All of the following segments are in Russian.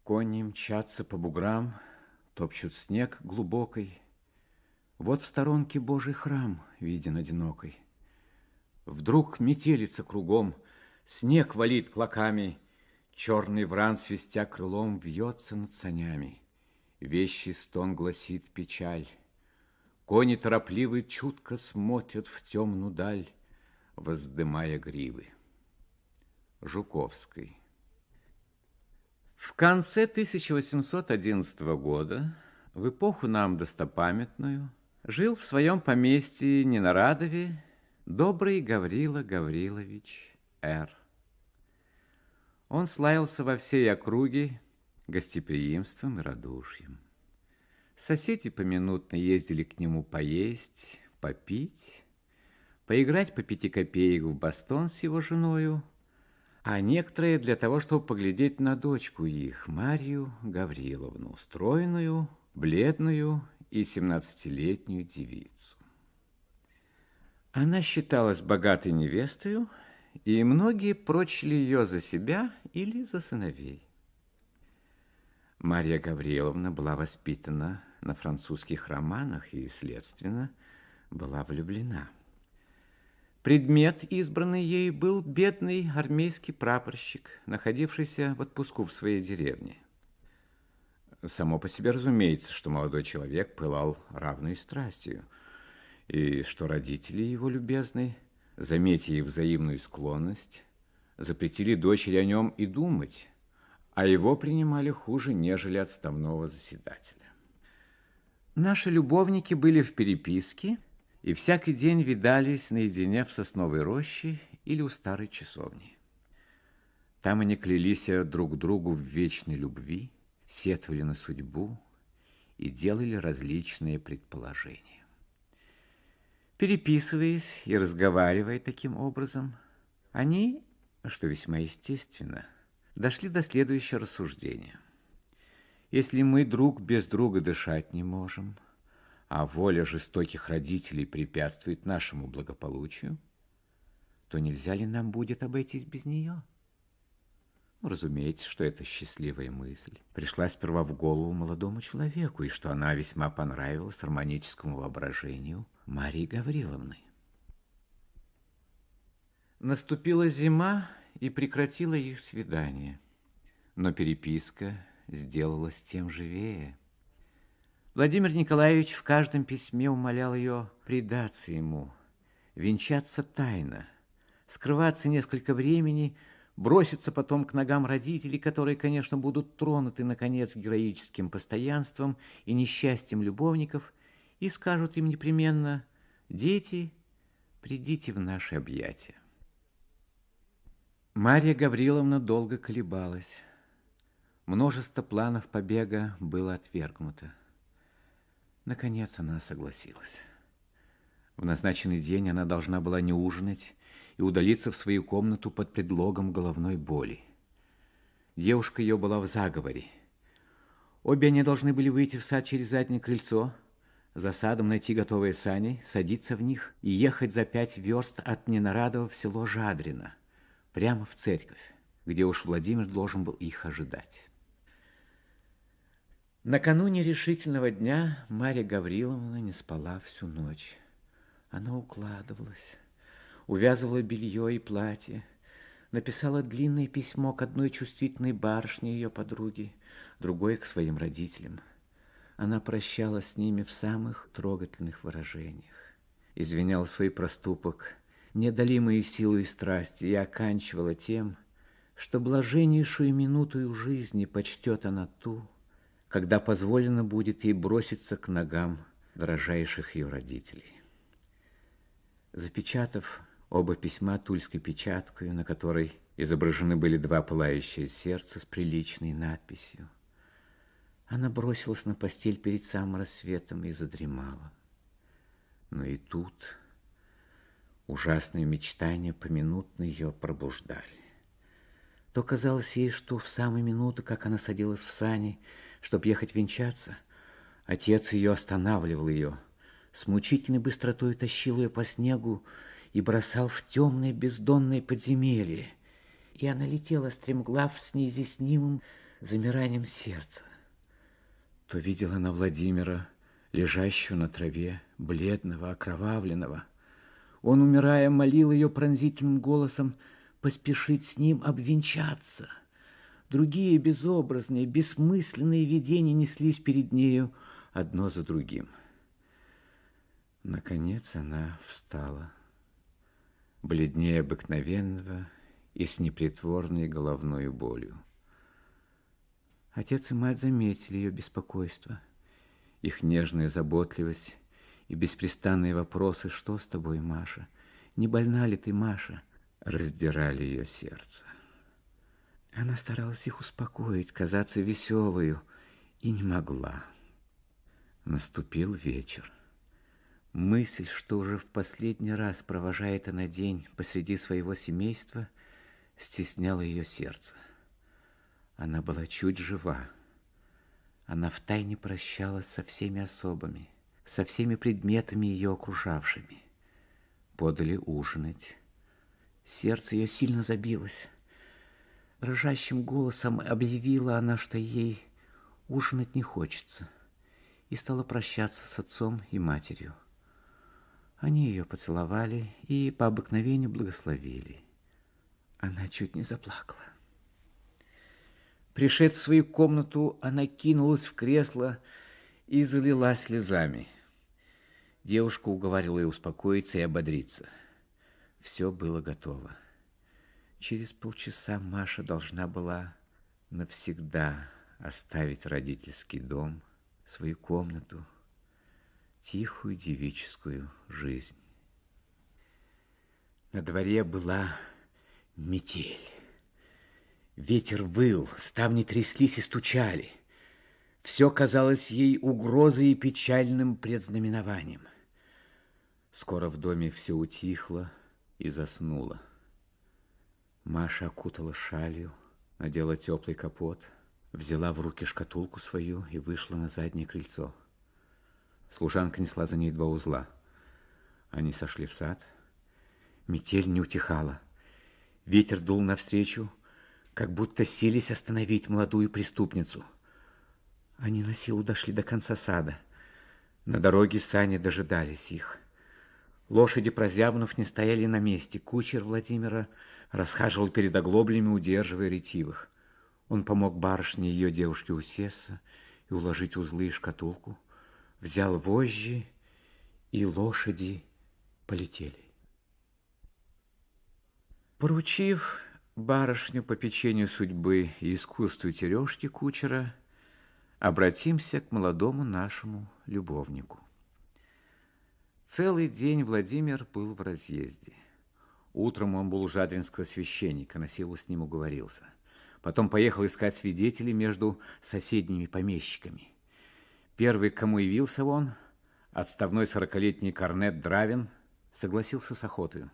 Кони мчатся по буграм, топчут снег глубокой. Вот в сторонке Божий храм виден одинокой. Вдруг метелица кругом, снег валит клоками, черный вран, свистя крылом, вьется над санями. Вещий стон гласит печаль. Кони торопливы чутко смотрят в темную даль, воздымая гривы. Жуковский. В конце 1811 года, в эпоху нам достопамятную, жил в своем поместье Ненарадове добрый Гаврила Гаврилович Р. Он славился во всей округе гостеприимством и радушием. Соседи поминутно ездили к нему поесть, попить, поиграть по 5 копеек в бастон с его женою, а некоторые для того, чтобы поглядеть на дочку их, Марью Гавриловну, стройную, бледную и 17-летнюю девицу. Она считалась богатой невестою, и многие прочили ее за себя или за сыновей. Марья Гавриловна была воспитана на французских романах и, следственно, была влюблена. Предмет, избранный ею, был бедный армейский прапорщик, находившийся в отпуску в своей деревне. Само по себе разумеется, что молодой человек пылал равной страстью, и что родители его любезные, заметя их взаимную склонность, запретили дочери о нем и думать, а его принимали хуже, нежели отставного заседателя. Наши любовники были в переписке, и всякий день видались наедине в сосновой роще или у старой часовни. Там они клялись друг другу в вечной любви, сетовали на судьбу и делали различные предположения. Переписываясь и разговаривая таким образом, они, что весьма естественно, дошли до следующего рассуждения. Если мы друг без друга дышать не можем, а воля жестоких родителей препятствует нашему благополучию, то нельзя ли нам будет обойтись без нее? Разумеется, что эта счастливая мысль пришла сперва в голову молодому человеку, и что она весьма понравилась романическому воображению Марии Гавриловны. Наступила зима и прекратила их свидание, но переписка сделалась тем живее. Владимир Николаевич в каждом письме умолял ее предаться ему, венчаться тайно, скрываться несколько времени, броситься потом к ногам родителей, которые, конечно, будут тронуты, наконец, героическим постоянством и несчастьем любовников, и скажут им непременно: «Дети, придите в наши объятия». Марья Гавриловна долго колебалась. Множество планов побега было отвергнуто. Наконец она согласилась. В назначенный день она должна была не ужинать и удалиться в свою комнату под предлогом головной боли. Девушка ее была в заговоре. Обе они должны были выйти в сад через заднее крыльцо, за садом найти готовые сани, садиться в них и ехать за 5 верст от Ненарадова в село Жадрино, прямо в церковь, где уж Владимир должен был их ожидать. Накануне решительного дня Марья Гавриловна не спала всю ночь. Она укладывалась, увязывала белье и платье, написала длинное письмо к одной чувствительной барышне ее подруги, другой к своим родителям. Она прощалась с ними в самых трогательных выражениях, извиняла свой проступок неодолимой силой и страсти и оканчивала тем, что блаженнейшую минуту жизни почтет она ту, когда позволено будет ей броситься к ногам дорожайших ее родителей. Запечатав оба письма тульской печаткой, на которой изображены были 2 пылающие сердца с приличной надписью, она бросилась на постель перед самым рассветом и задремала. Но и тут ужасные мечтания поминутно ее пробуждали. То казалось ей, что в самую минуту, как она садилась в сани, чтобы ехать венчаться, отец ее останавливал ее, с мучительной быстротой тащил ее по снегу и бросал в темное бездонное подземелье. И она летела стремглав с неизъяснимым, замиранием сердца. То видела она Владимира, лежащего на траве, бледного, окровавленного. Он, умирая, молил ее пронзительным голосом поспешить с ним обвенчаться. Другие безобразные, бессмысленные видения неслись перед нею одно за другим. Наконец она встала, бледнее обыкновенного и с непритворной головной болью. Отец и мать заметили ее беспокойство, их нежная заботливость и беспрестанные вопросы: «Что с тобой, Маша? Не больна ли ты, Маша?» раздирали ее сердце. Она старалась их успокоить, казаться веселою, и не могла. Наступил вечер. Мысль, что уже в последний раз провожает она день посреди своего семейства, стесняла ее сердце. Она была чуть жива. Она втайне прощалась со всеми особами, со всеми предметами ее окружавшими. Подали ужинать. Сердце ее сильно забилось. Дрожащим голосом объявила она, что ей ужинать не хочется, и стала прощаться с отцом и матерью. Они ее поцеловали и по обыкновению благословили. Она чуть не заплакала. Пришед в свою комнату, она кинулась в кресло и залилась слезами. Девушка уговаривала ее успокоиться и ободриться. Все было готово. Через полчаса Маша должна была навсегда оставить родительский дом, свою комнату, тихую девическую жизнь. На дворе была метель. Ветер выл, ставни тряслись и стучали. Все казалось ей угрозой и печальным предзнаменованием. Скоро в доме все утихло и заснуло. Маша окутала шалью, надела теплый капот, взяла в руки шкатулку свою и вышла на заднее крыльцо. Служанка несла за ней 2 узла. Они сошли в сад. Метель не утихала. Ветер дул навстречу, как будто сились остановить молодую преступницу. Они на силу дошли до конца сада. На дороге сани дожидались их. Лошади, прозябнув, не стояли на месте. Кучер Владимира расхаживал перед оглоблями, удерживая ретивых. Он помог барышне и ее девушке усесться и уложить узлы и шкатулку, взял вожжи, и лошади полетели. Поручив барышню попечению судьбы и искусству тережки кучера, обратимся к молодому нашему любовнику. Целый день Владимир был в разъезде. Утром он был у жадринского священника, на силу с ним уговорился. Потом поехал искать свидетелей между соседними помещиками. Первый, к кому явился он, отставной 40-летний корнет Дравин, согласился с охотою.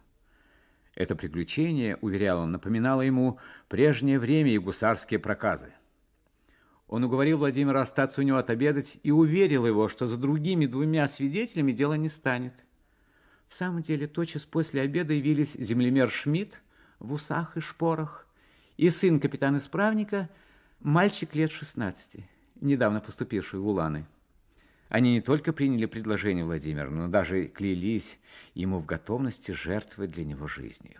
Это приключение, уверял он, напоминало ему прежнее время и гусарские проказы. Он уговорил Владимира остаться у него отобедать и уверил его, что за другими 2 свидетелями дело не станет. В самом деле, тотчас после обеда явились землемер Шмидт в усах и шпорах и сын капитана-исправника, мальчик лет 16, недавно поступивший в Уланы. Они не только приняли предложение Владимира, но даже клялись ему в готовности жертвовать для него жизнью.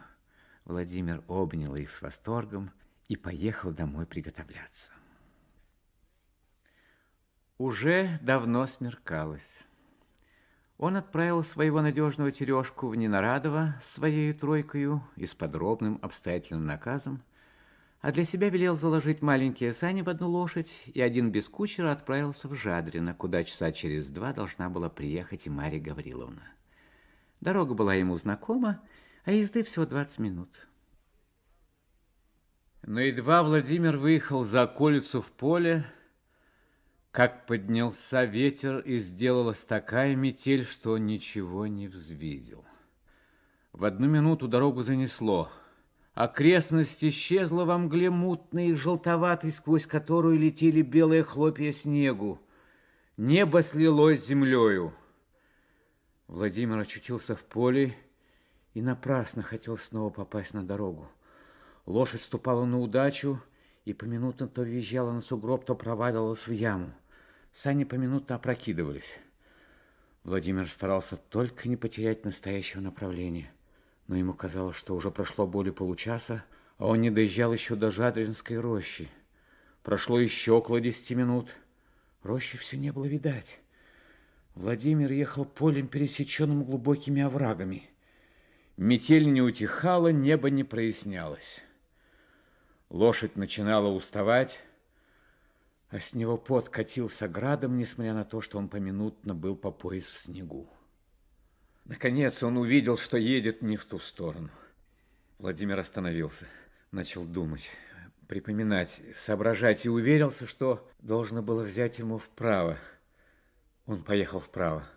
Владимир обнял их с восторгом и поехал домой приготовляться. Уже давно смеркалось. Он отправил своего надежного Тережку в Ненарадово с своей тройкою и с подробным обстоятельным наказом, а для себя велел заложить маленькие сани в одну лошадь, и один без кучера отправился в Жадрино, куда часа через 2 должна была приехать и Марья Гавриловна. Дорога была ему знакома, а езды всего 20 минут. Но едва Владимир выехал за околицу в поле, как поднялся ветер, и сделалась такая метель, что он ничего не взвидел. В 1 минуту дорогу занесло. Окрестность исчезла во мгле мутной и желтоватой, сквозь которую летели белые хлопья снегу. Небо слилось с землею. Владимир очутился в поле и напрасно хотел снова попасть на дорогу. Лошадь ступала на удачу, и поминутно то въезжала на сугроб, то проваливалась в яму. Сани поминутно опрокидывались. Владимир старался только не потерять настоящего направления, но ему казалось, что уже прошло более получаса, а он не доезжал еще до Жадринской рощи. Прошло еще около 10 минут. Рощи все не было видать. Владимир ехал полем, пересеченным глубокими оврагами. Метель не утихала, небо не прояснялось. Лошадь начинала уставать, а с него пот катился градом, несмотря на то, что он поминутно был по пояс в снегу. Наконец он увидел, что едет не в ту сторону. Владимир остановился, начал думать, припоминать, соображать и уверился, что должно было взять ему вправо. Он поехал вправо.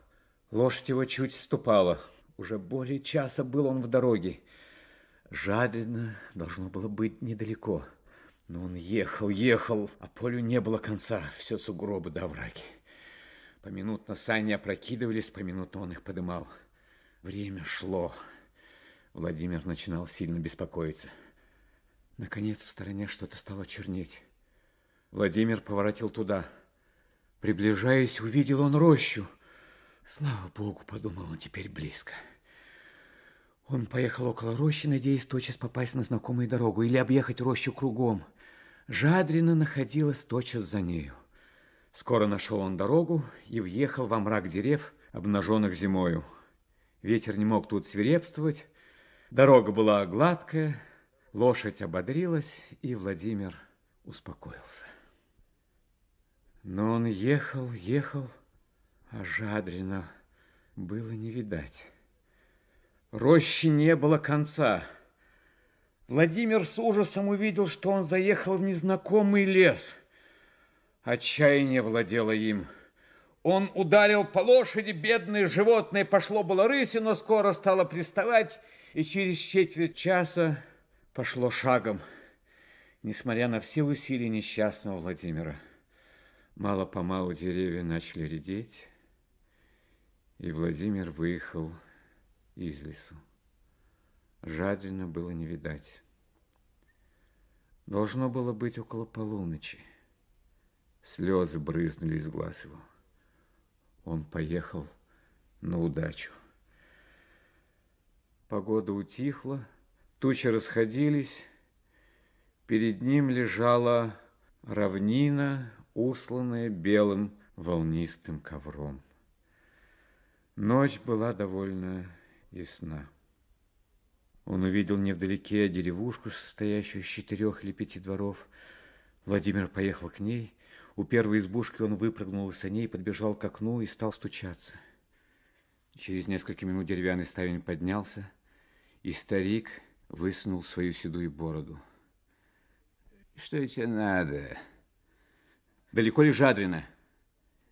Лошадь его чуть ступала. Уже более часа был он в дороге. Жадрино должно было быть недалеко. Но он ехал, а полю не было конца. Все сугробы да овраги. Поминутно сани опрокидывались, поминутно он их подымал. Время шло. Владимир начинал сильно беспокоиться. Наконец в стороне что-то стало чернеть. Владимир поворотил туда. Приближаясь, увидел он рощу. Слава Богу, подумал он, теперь близко. Он поехал около рощи, надеясь тотчас попасть на знакомую дорогу или объехать рощу кругом. Жадрино находилась тотчас за нею. Скоро нашел он дорогу и въехал во мрак дерев, обнаженных зимою. Ветер не мог тут свирепствовать. Дорога была гладкая, лошадь ободрилась, и Владимир успокоился. Но он ехал, а Жадрино было не видать. Рощи не было конца. Владимир с ужасом увидел, что он заехал в незнакомый лес. Отчаяние владело им. Он ударил по лошади, бедное животное пошло было рысью, но скоро стало приставать, и через четверть часа пошло шагом, несмотря на все усилия несчастного Владимира. Мало-помалу деревья начали редеть, и Владимир выехал из лесу. Жадрино было не видать. Должно было быть около полуночи. Слезы брызнули из глаз его. Он поехал на удачу. Погода утихла, тучи расходились. Перед ним лежала равнина, усланная белым волнистым ковром. Ночь была довольно ясна. Он увидел невдалеке деревушку, состоящую из 4 или 5 дворов. Владимир поехал к ней. У первой избушки он выпрыгнул из саней, подбежал к окну и стал стучаться. Через несколько минут деревянный ставень поднялся, и старик высунул свою седую бороду. Что тебе надо? Далеко ли Жадрино?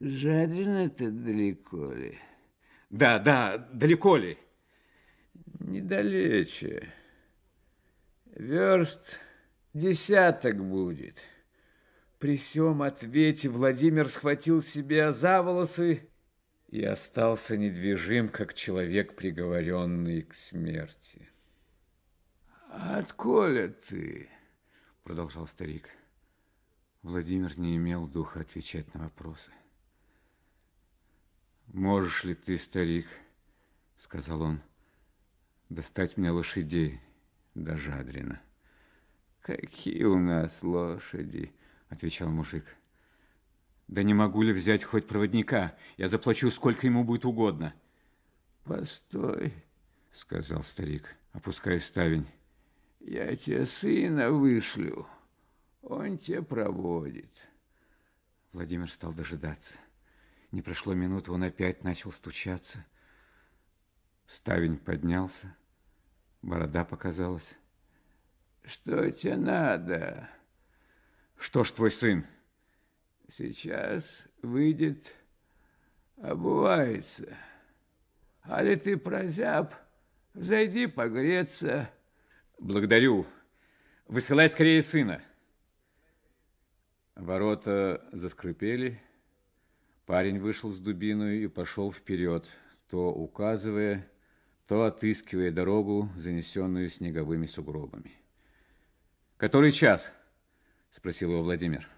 Жадрино-то далеко ли? Да, далеко ли? Недалече. Верст 10 будет. При сём ответе Владимир схватил себя за волосы и остался недвижим, как человек, приговоренный к смерти. «Отколя ты?» — продолжал старик. Владимир не имел духа отвечать на вопросы. «Можешь ли ты, старик, — сказал он, — достать мне лошадей до Жадрино?» «Какие у нас лошади?» — отвечал мужик. «Да не могу ли взять хоть проводника? Я заплачу, сколько ему будет угодно». «Постой, — сказал старик, опуская ставень. я тебе сына вышлю, он тебя проводит». Владимир стал дожидаться. Не прошло минуты, он опять начал стучаться. Ставень поднялся, борода показалась. «Что тебе надо?» «Что ж твой сын?» «Сейчас выйдет, обувается. Али ты прозяб, взойди погреться». «Благодарю. Высылай скорее сына». Ворота заскрипели. Парень вышел с дубиной и пошел вперед, то указывая, то отыскивая дорогу, занесенную снеговыми сугробами. «Который час?» спросил его Владимир.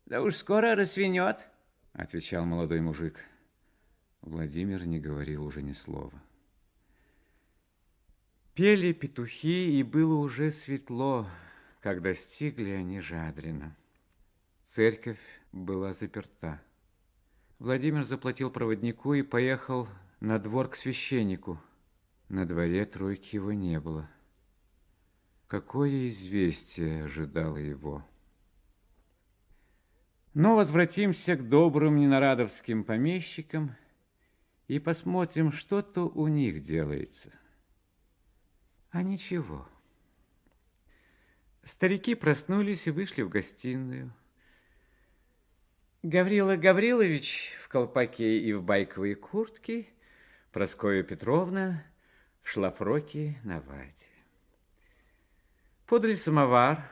Да уж скоро рассвенет, отвечал молодой мужик. Владимир не говорил уже ни слова. Пели петухи, и было уже светло, когда достигли они Жадрина. Церковь была заперта. Владимир заплатил проводнику и поехал на двор к священнику. На дворе тройки его не было. Какое известие ожидало его? Но возвратимся к добрым ненарадовским помещикам и посмотрим, что-то у них делается. А ничего. Старики проснулись и вышли в гостиную. Гаврила Гаврилович в колпаке и в байковой куртке, Прасковья Петровна в шлафроке на вате. Подали самовар,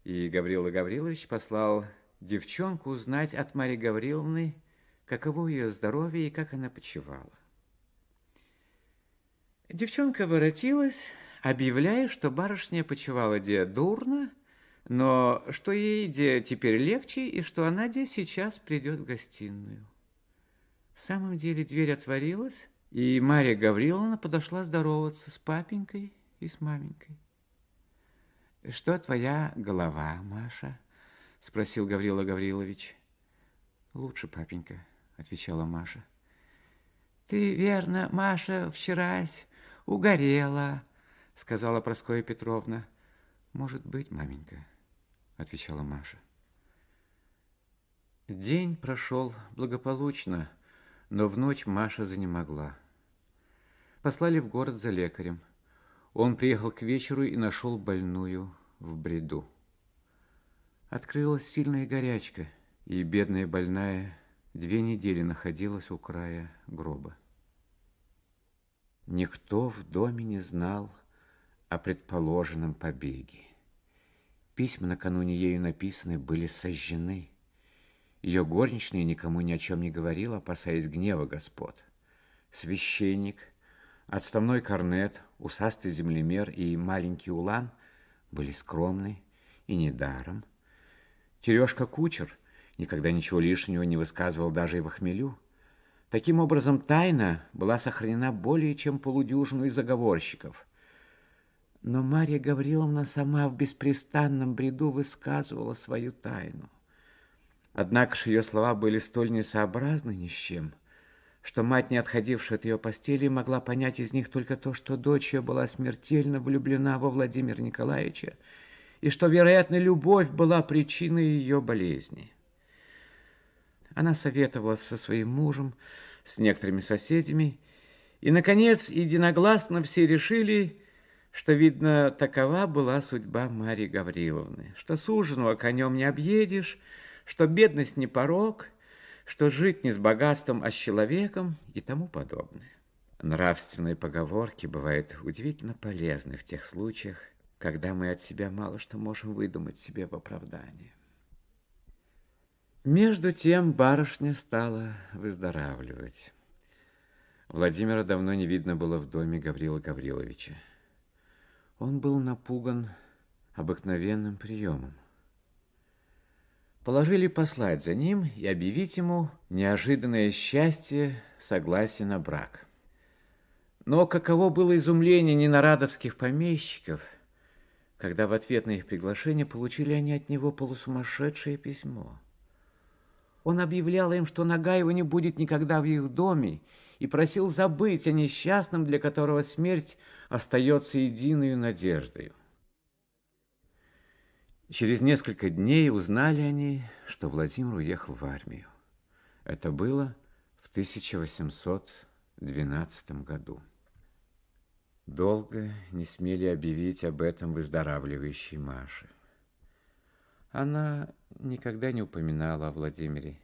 и Гаврила Гаврилович послал девчонку узнать от Марьи Гавриловны, каково ее здоровье и как она почивала. Девчонка воротилась, объявляя, что барышня почивала де дурно, но что ей де теперь легче, и что она де сейчас придет в гостиную. В самом деле дверь отворилась, и Марья Гавриловна подошла здороваться с папенькой и с маменькой. «Что твоя голова, Маша?» – спросил Гаврила Гаврилович. «Лучше, папенька», – отвечала Маша. «Ты, верно, Маша, вчерась угорела», – сказала Прасковья Петровна. «Может быть, маменька», – отвечала Маша. День прошел благополучно, но в ночь Маша занемогла. Послали в город за лекарем. Он приехал к вечеру и нашел больную в бреду. Открылась сильная горячка, и бедная больная 2 недели находилась у края гроба. Никто в доме не знал о предположенном побеге. Письма, накануне ею написанные, были сожжены. Ее горничная никому ни о чем не говорила, опасаясь гнева господ. Священник, отставной корнет, усастый землемер и маленький улан были скромны и недаром. Терешка-кучер никогда ничего лишнего не высказывал даже и во хмелю. Таким образом, тайна была сохранена более чем полудюжину из заговорщиков. Но Марья Гавриловна сама в беспрестанном бреду высказывала свою тайну. Однако же ее слова были столь несообразны ни с чем, что мать, не отходившая от ее постели, могла понять из них только то, что дочь ее была смертельно влюблена во Владимира Николаевича, и что, вероятно, любовь была причиной ее болезни. Она советовалась со своим мужем, с некоторыми соседями, и, наконец, единогласно все решили, что, видно, такова была судьба Марьи Гавриловны, что суженого конем не объедешь, что бедность не порок, что жить не с богатством, а с человеком и тому подобное. Нравственные поговорки бывают удивительно полезны в тех случаях, когда мы от себя мало что можем выдумать себе в оправдание. Между тем барышня стала выздоравливать. Владимира давно не видно было в доме Гаврила Гавриловича. Он был напуган обыкновенным приемом. Положили послать за ним и объявить ему неожиданное счастье, согласие на брак. Но каково было изумление ненарадовских помещиков, когда в ответ на их приглашение получили они от него полусумасшедшее письмо. Он объявлял им, что нога его не будет никогда в их доме, и просил забыть о несчастном, для которого смерть остается единой надеждой. Через несколько дней узнали они, что Владимир уехал в армию. Это было в 1812 году. Долго не смели объявить об этом выздоравливающей Маше. Она никогда не упоминала о Владимире.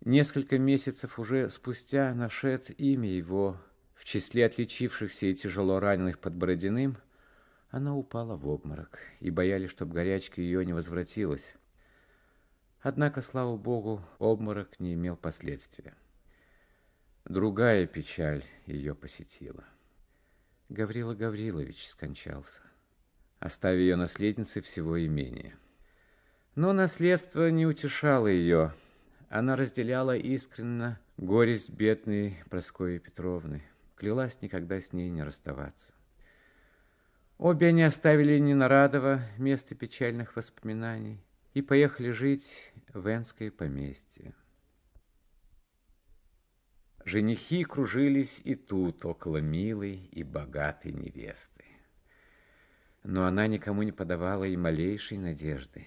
Несколько месяцев уже спустя, нашед имя его в числе отличившихся и тяжело раненых под Бородиным, она упала в обморок, и боялись, чтоб горячка ее не возвратилась. Однако, слава Богу, обморок не имел последствия. Другая печаль ее посетила. Гаврила Гаврилович скончался. оставив ее наследницей всего имения. Но наследство не утешало ее. Она разделяла искренно горесть бедной Прасковьи Петровны, клялась никогда с ней не расставаться. Обе они оставили Ненарадово, место печальных воспоминаний, и поехали жить в Энское поместье. Женихи кружились и тут, около милой и богатой невесты. Но она никому не подавала и малейшей надежды.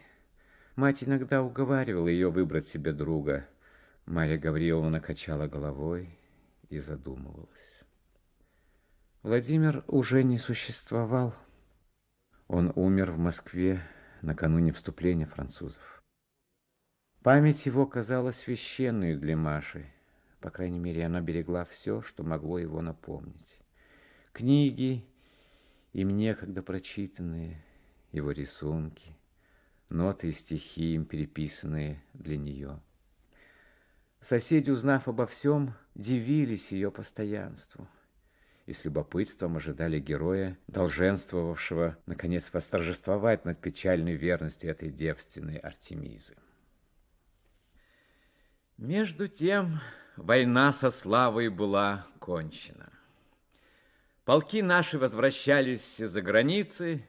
Мать иногда уговаривала ее выбрать себе друга. Марья Гавриловна качала головой и задумывалась. Владимир уже не существовал. Он умер в Москве накануне вступления французов. Память его казалась священной для Маши. По крайней мере, она берегла все, что могло его напомнить. Книги, им некогда прочитанные, его рисунки, ноты и стихи, им переписанные для нее. Соседи, узнав обо всем, дивились ее постоянству и с любопытством ожидали героя, долженствовавшего, наконец, восторжествовать над печальной верностью этой девственной Артемизы. Между тем, война со славой была кончена. Полки наши возвращались из-за границы,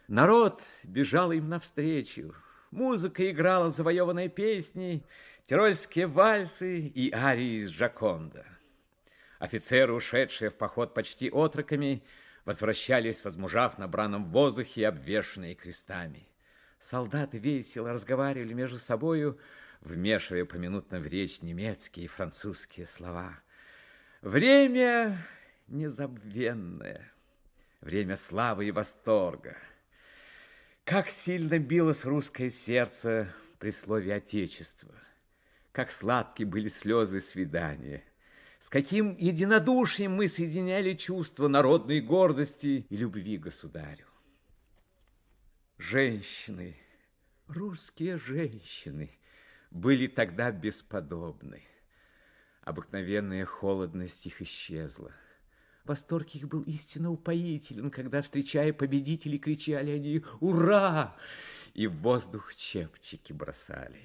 народ бежал им навстречу, музыка играла завоеванные песни, тирольские вальсы и арии из Джоконда. Офицеры, ушедшие в поход почти отроками, возвращались, возмужав на бранном воздухе и обвешанные крестами. Солдаты весело разговаривали между собою, вмешивая поминутно в речь немецкие и французские слова. Время незабвенное, время славы и восторга. Как сильно билось русское сердце при слове «Отечество», как сладки были слезы свидания, с каким единодушием мы соединяли чувства народной гордости и любви к государю. Женщины, русские женщины, были тогда бесподобны. Обыкновенная холодность их исчезла. Восторг их был истинно упоителен, когда, встречая победителей, кричали они «Ура!» и в воздух чепчики бросали.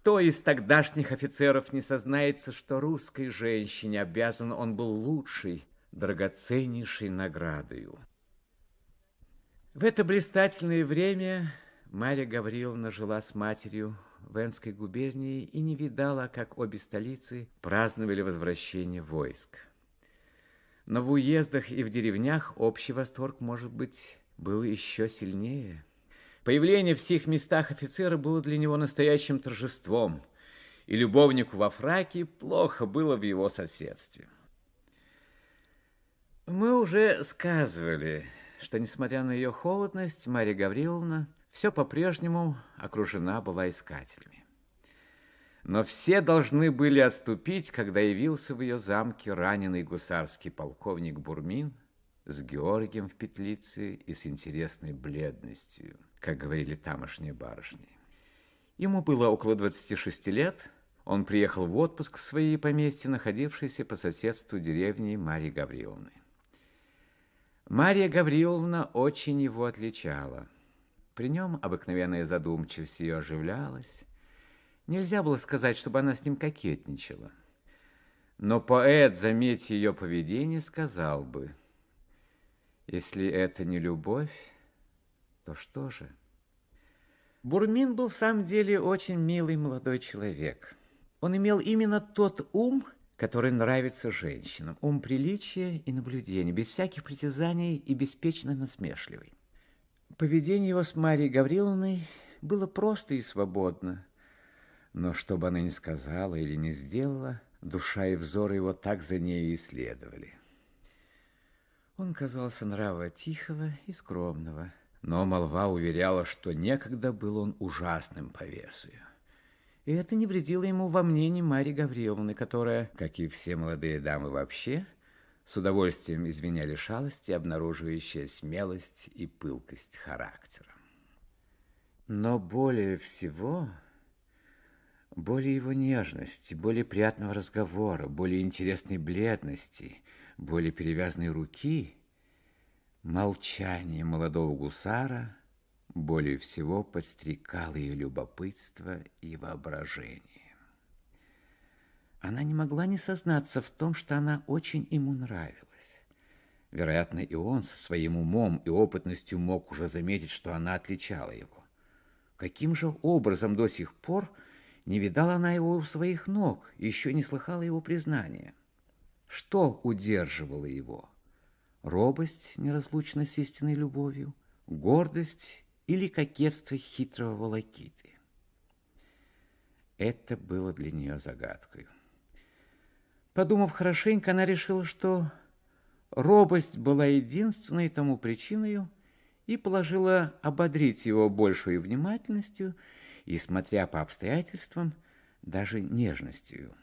Кто из тогдашних офицеров не сознается, что русской женщине обязан он был лучшей, драгоценнейшей наградою? В это блистательное время Марья Гавриловна жила с матерью в Энской губернии и не видала, как обе столицы праздновали возвращение войск. Но в уездах и в деревнях общий восторг, может быть, был еще сильнее. Появление в сих местах офицера было для него настоящим торжеством, и любовнику во фраке плохо было в его соседстве. Мы уже сказывали, что, несмотря на ее холодность, Марья Гавриловна все по-прежнему окружена была искателями. Но все должны были отступить, когда явился в ее замке раненый гусарский полковник Бурмин с Георгием в петлице и с интересной бледностью, как говорили тамошние барышни. Ему было около 26 лет. Он приехал в отпуск в свои поместья, находившиеся по соседству деревни Марьи Гавриловны. Марья Гавриловна очень его отличала. При нем обыкновенная задумчивость ее оживлялась. Нельзя было сказать, чтобы она с ним кокетничала. Но поэт, заметив ее поведение, сказал бы: если это не любовь, то что же? Бурмин был в самом деле очень милый молодой человек. Он имел именно тот ум, который нравится женщинам. Ум приличия и наблюдения, без всяких притязаний и беспечно насмешливый. Поведение его с Марьей Гавриловной было просто и свободно. Но что бы она ни сказала или ни сделала, душа и взор его так за ней и следовали. Он казался нрава тихого и скромного, но молва уверяла, что некогда был он ужасным повесою. И это не вредило ему во мнении Марьи Гавриловны, которая, как и все молодые дамы вообще, с удовольствием извиняли шалости, обнаруживающие смелость и пылкость характера. Но более всего, более его нежности, более приятного разговора, более интересной бледности, более перевязанной руки, Молчание молодого гусара более всего подстрекало ее любопытство и воображение. Она не могла не сознаться в том, что она очень ему нравилась. Вероятно, и он со своим умом и опытностью мог уже заметить, что она отличала его. Каким же образом до сих пор не видала она его у своих ног и еще не слыхала его признания? Что удерживало его? Робость, неразлучная с истинной любовью, гордость или кокетство хитрого волокиты? Это было для нее загадкой. Подумав хорошенько, она решила, что робость была единственной тому причиной, и положила ободрить его большей внимательностью и, смотря по обстоятельствам, даже нежностью.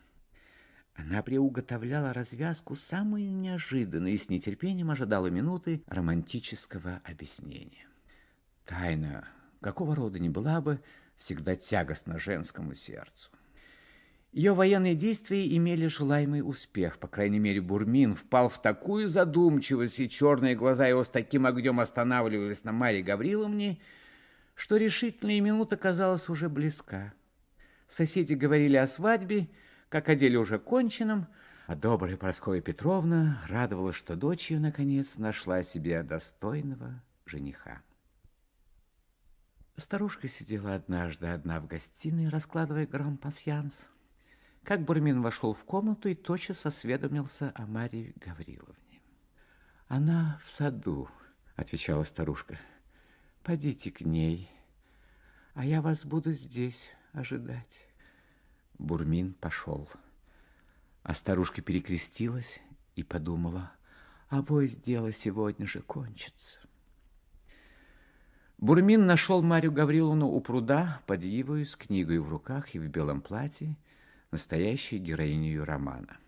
Она приуготовляла развязку самую неожиданную и с нетерпением ожидала минуты романтического объяснения. Тайна, какого рода ни была бы, всегда тягостна женскому сердцу. Ее военные действия имели желаемый успех. По крайней мере, Бурмин впал в такую задумчивость, и черные глаза его с таким огнем останавливались на Марье Гавриловне, что решительная минута казалась уже близка. Соседи говорили о свадьбе, как о деле уже конченном, а добрая Прасковья Петровна радовалась, что дочь ее, наконец, нашла себе достойного жениха. Старушка сидела однажды одна в гостиной, раскладывая гран-пасьянс. Как Бурмин вошел в комнату и тотчас осведомился о Марье Гавриловне. «Она в саду», — отвечала старушка. «Подите к ней, а я вас буду здесь ожидать». Бурмин пошел, а старушка перекрестилась и подумала: авось дело сегодня же кончится. Бурмин нашел Марью Гавриловну у пруда под ивою с книгой в руках и в белом платье, настоящей героиней романа.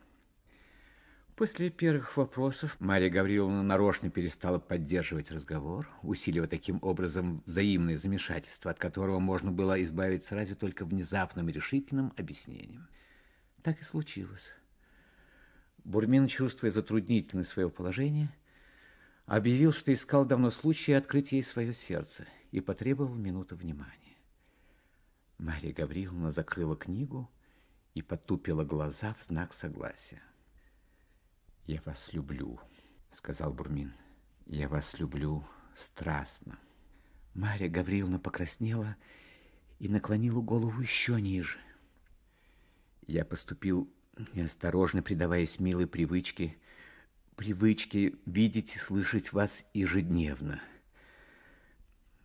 После первых вопросов Марья Гавриловна нарочно перестала поддерживать разговор, усиливая таким образом взаимное замешательство, от которого можно было избавиться разве только внезапным и решительным объяснением. Так и случилось. Бурмин, чувствуя затруднительность своего положения, объявил, что искал давно случая открыть ей свое сердце и потребовал минуту внимания. Марья Гавриловна закрыла книгу и потупила глаза в знак согласия. «Я вас люблю», — сказал Бурмин. «Я вас люблю страстно». Марья Гавриловна покраснела и наклонила голову еще ниже. Я поступил неосторожно, предаваясь милой привычке видеть и слышать вас ежедневно.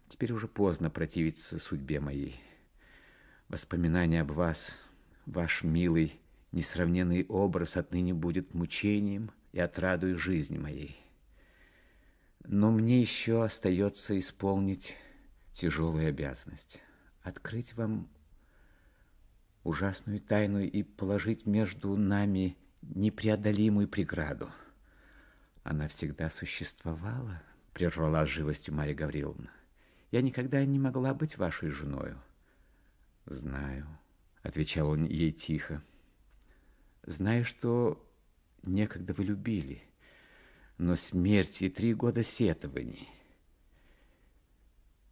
Теперь уже поздно противиться судьбе моей. Воспоминание об вас, ваш милый, несравненный образ отныне будет мучением и отрадой жизни моей. Но мне еще остается исполнить тяжелую обязанность, открыть вам ужасную тайну и положить между нами непреодолимую преграду. Она всегда существовала, прервала с живостью Марья Гавриловна. Я никогда не могла быть вашей женою. Знаю, отвечал он ей тихо. Знаю, что некогда вы любили, но смерть и 3 года сетований.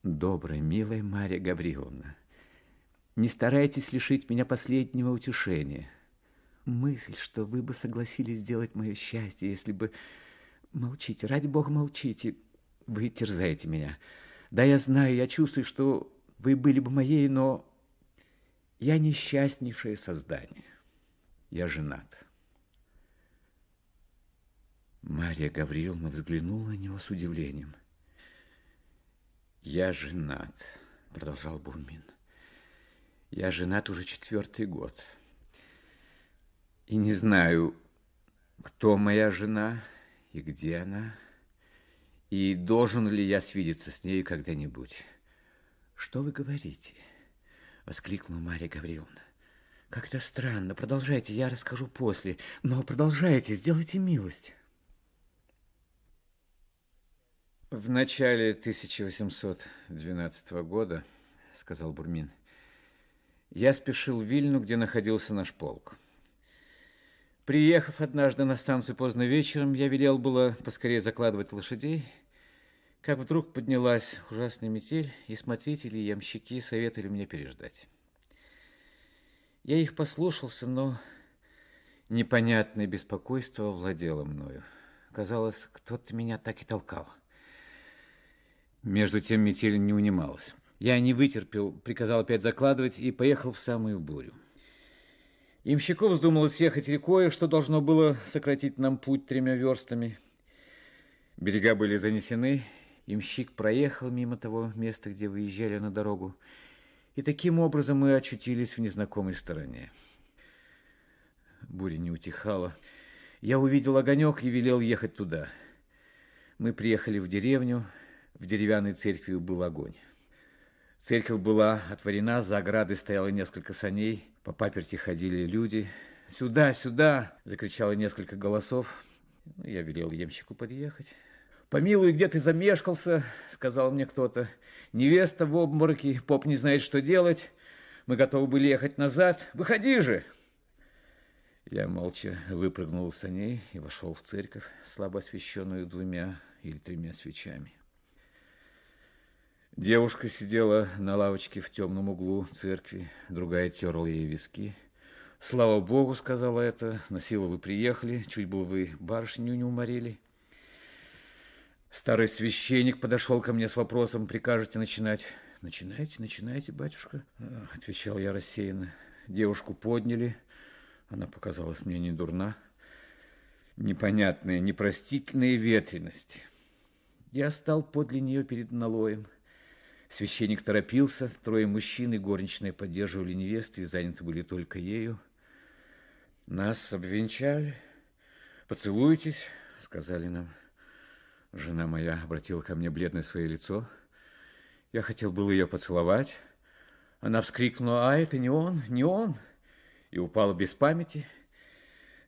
Добрая, милая Марья Гавриловна, не старайтесь лишить меня последнего утешения. Мысль, что вы бы согласились сделать мое счастье, если бы... Молчите, ради Бога, молчите. Вы терзаете меня. Да, я знаю, я чувствую, что вы были бы моей, но я несчастнейшее создание. Я женат. Марья Гавриловна взглянула на него с удивлением. «Я женат», — продолжал Бурмин. «Я женат уже 4-й год. И не знаю, кто моя жена и где она, и должен ли я свидеться с ней когда-нибудь». «Что вы говорите?» — воскликнула Марья Гавриловна. «Как-то странно. Продолжайте, я расскажу после. Но продолжайте, сделайте милость». «В начале 1812 года, — сказал Бурмин, — я спешил в Вильну, где находился наш полк. Приехав однажды на станцию поздно вечером, я велел было поскорее закладывать лошадей, как вдруг поднялась ужасная метель, и смотрители и ямщики советовали мне переждать. Я их послушался, но непонятное беспокойство владело мною. Казалось, кто-то меня так и толкал. Между тем метель не унималась. Я не вытерпел, приказал опять закладывать и поехал в самую бурю. Ямщику вздумалось ехать рекой, что должно было сократить нам путь 3 верстами. Берега были занесены, ямщик проехал мимо того места, где выезжали на дорогу, и таким образом мы очутились в незнакомой стороне. Буря не утихала. Я увидел огонек и велел ехать туда. Мы приехали в деревню, в деревянной церкви был огонь. Церковь была отворена, за оградой стояло несколько саней, по паперти ходили люди. «Сюда, сюда!» – закричало несколько голосов. Я велел ямщику подъехать. «Помилуй, где ты замешкался?» – сказал мне кто-то. «Невеста в обмороке, поп не знает, что делать. Мы готовы были ехать назад. Выходи же!» Я молча выпрыгнул из саней и вошел в церковь, слабо освещенную 2 или 3 свечами. Девушка сидела на лавочке в темном углу церкви, другая терла ей виски. «Слава Богу, — сказала это, — на силу вы приехали, чуть было вы барышню не уморили». Старый священник подошел ко мне с вопросом: «Прикажете начинать?» «Начинайте, начинайте, батюшка», — отвечал я рассеянно. Девушку подняли, она показалась мне не дурна. Непонятная, непростительная ветреность. Я стал подле нее перед налоем. Священник торопился, 3 мужчин и горничная поддерживали невесту и заняты были только ею. Нас обвенчали. «Поцелуйтесь», — сказали нам. Жена моя обратила ко мне бледное свое лицо. Я хотел было ее поцеловать. Она вскрикнула: «А это не он, не он!» и упала без памяти.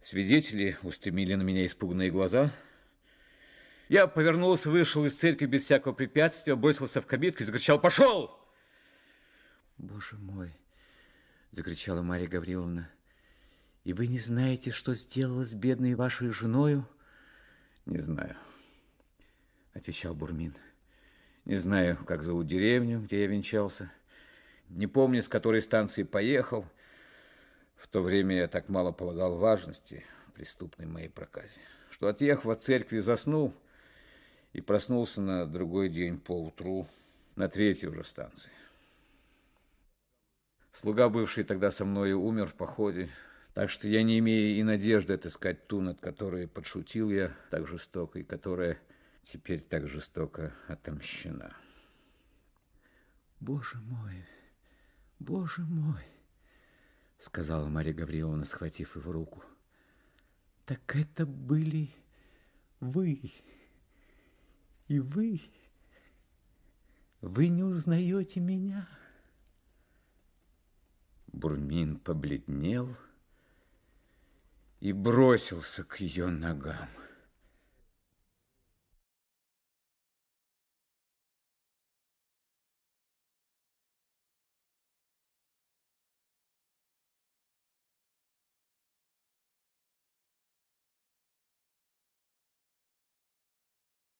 Свидетели устремили на меня испуганные глаза. Я повернулся, вышел из церкви без всякого препятствия, бросился в кабинку и закричал: «Пошел!» «Боже мой!» — закричала Марья Гавриловна. «И вы не знаете, что сделала с бедной вашей женою?» «Не знаю», — отвечал Бурмин. «Не знаю, как зовут деревню, где я венчался. Не помню, с которой станции поехал. В то время я так мало полагал важности преступной моей проказе, что, отъехав от церкви, заснул и проснулся на другой день поутру на 3-й уже станции. Слуга, бывший тогда со мною, умер в походе, так что я не имею и надежды отыскать ту, над которой подшутил я так жестоко, и которая теперь так жестоко отомщена». «Боже мой!» — сказала Марья Гавриловна, схватив его руку. «Так это были вы! И вы не узнаете меня?» Бурмин побледнел и бросился к ее ногам.